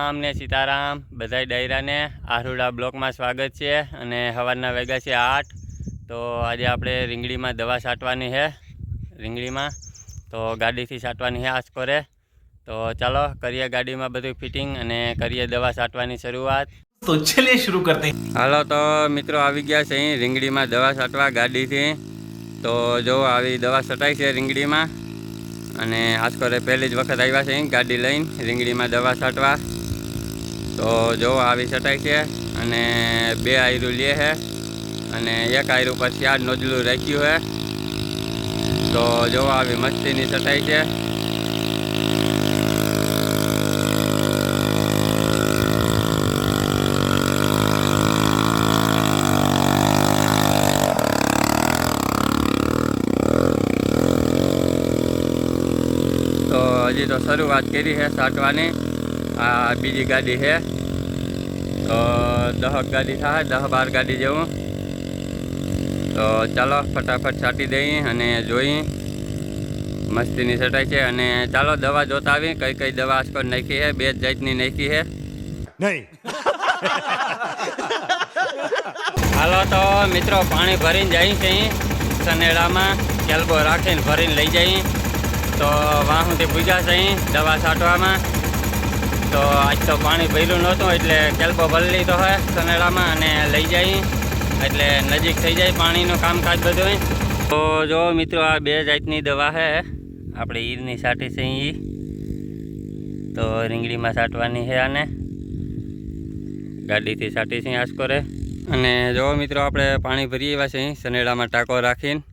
રામ ને સીતારામ બધાય ડાયરાને આહુડા બ્લોકમાં સ્વાગત છે। અને સવારના વાગ્યા છે 8। તો આજે આપણે રીંગણીમાં દવા છાંટવાની છે। રીંગણીમાં તો ગાડીથી છાંટવાની છે આજ તો ચાલો કરીએ ગાડીમાં બધું ફિટિંગ અને કરીએ દવા છાંટવાની શરૂઆત। તો ચલિए शुरू करते हैं। હાલો તો મિત્રો આવી ગયા છે અહીં રીંગણીમાં દવા છાંટવા ગાડીથી। તો જો આવી દવા છટાઈ છે રીંગણીમાં અને આજ પહેલી જ વખત આવ્યા છે અહીં ગાડી લઈને રીંગણીમાં દવા છાંટવા। તો જો આવી છટાઈ છે અને 2 આયરું લે છે અને 1 આયરું પર 4 નોજલું રાખ્યું છે। તો જો આવી મસ્તીની છટાઈ છે। તો હજી તો શરૂઆત કરી છે છાંટવાની। આ બીજી ગાડી છે તો 10 ગાડી થાય 10-12 ગાડી જેવું। તો ચાલો ફટાફટ છાંટી દઈએ અને જોઈએ મસ્તીની છટાઈ છે। અને ચાલો દવા જોતા આવી કઈ કઈ દવા આજ પર નાખી છે। 2 જાતની નાખી છે નહીં। હાલો તો મિત્રો પાણી ભરીને જઈએ છે સનેડામાં કેલ્બો રાખીને ભરીને લઈ જઈએ। તો વાહ સુધી પૂજા છે દવા છાંટવામાં। તો આજ તો પાણી ભર્યું નહોતું એટલે કેલ્બો ભરી લીધો હોય સનેડામાં અને લઈ જઈએ એટલે નજીક થઈ જાય પાણીનું કામકાજ બધું। તો જો મિત્રો આ 2 જાતની દવા છે આપણે ઈરની છાંટી છે એ તો રીંગણીમાં છાંટવાની છે આને ગાડીથી છાંટી છે આજ અને જો મિત્રો આપણે પાણી ભરી આવ્યા છે સનેડામાં ટાંકો રાખીને।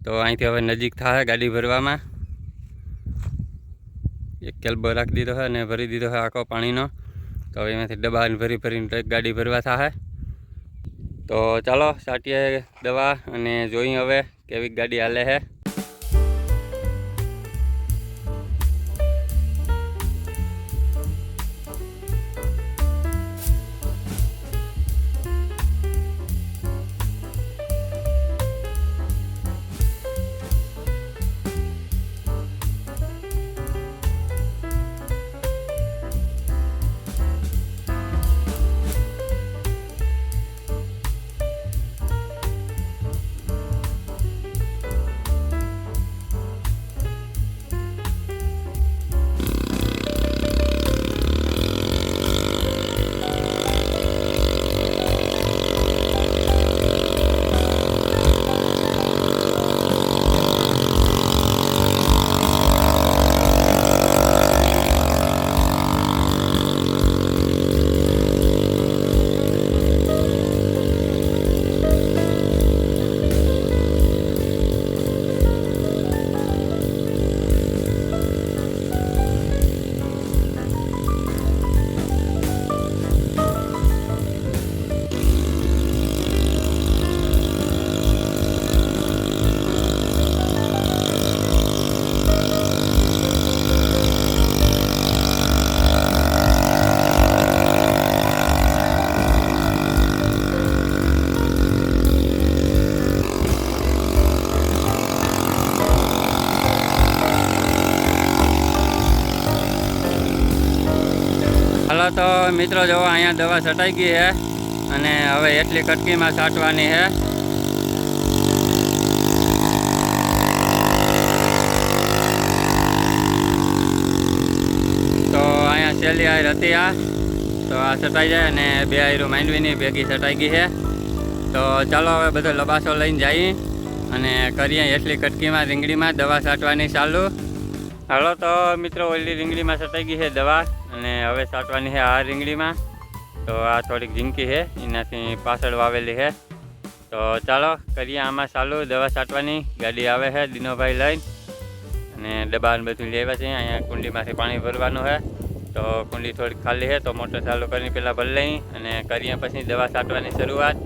તો અહીંથી હવે નજીક થાય ગાડી ભરવામાં। એક કેલ્બો રાખી દીધો છે અને ભરી દીધો છે આખો પાણીનો। તો હવે એમાંથી ડબ્બા ભરી ભરીને ગાડી ભરવા થાય। તો ચાલો છાંટીએ દવા અને જોઈએ હવે કેવી ગાડી હાલે છે। હાલો તો મિત્રો જો અહીંયા દવા છટાઈ ગઈ છે અને હવે એટલી કટકીમાં છાંટવાની છે। તો અહીંયા છેલ્લી આયર હતી તો આ છટાઈ જાય અને 2 આયરું માંડવીની ભેગી છટાઈ ગઈ છે। તો ચાલો હવે બધો લબાસો લઈને જઈએ અને કરીએ એટલી કટકીમાં રીંગણીમાં દવા છાંટવાની ચાલુ। હાલો તો મિત્રો ઓલી રીંગણીમાં છટાઈ ગઈ છે દવા અને હવે છાંટવાની છે આ રીંગણીમાં। તો આ થોડીક ઝીંકી છે એનાથી પાછળ વાવેલી છે। તો ચાલો કરીએ આમાં ચાલુ દવા છાંટવાની। ગાડી આવે છે દિનોભાઈ લઈને અને ડબ્બાને બધું લેવા છે। અહીંયા કુંડીમાંથી પાણી ભરવાનું છે તો કુંડી થોડીક ખાલી છે તો મોટર ચાલુ કરીને પહેલાં ભરી લઈ અને કરીએ પછી દવા છાંટવાની શરૂઆત।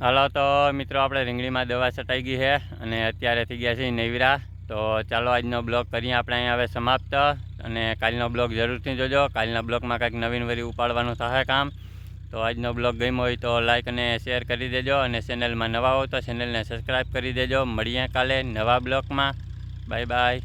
હાલો તો મિત્રો આપણે રીંગણીમાં દવા છટાઈ ગઈ છે અને અત્યારે થઈ ગયા છે નૈવરા. તો ચાલો આજનો બ્લોગ કરીએ આપણે અહીંયા હવે સમાપ્ત, અને કાલનો બ્લોગ જરૂરથી જોજો. કાલના બ્લોગમાં કંઈક નવીન વરી ઉપાડવાનું થશે કામ. તો આજનો બ્લોગ ગમ્યો હોય તો લાઈક અને શેર કરી દેજો, અને ચેનલમાં નવા હો તો ચેનલને સબસ્ક્રાઈબ કરી દેજો. મળીએ કાલે નવા બ્લોગમાં. Bye bye.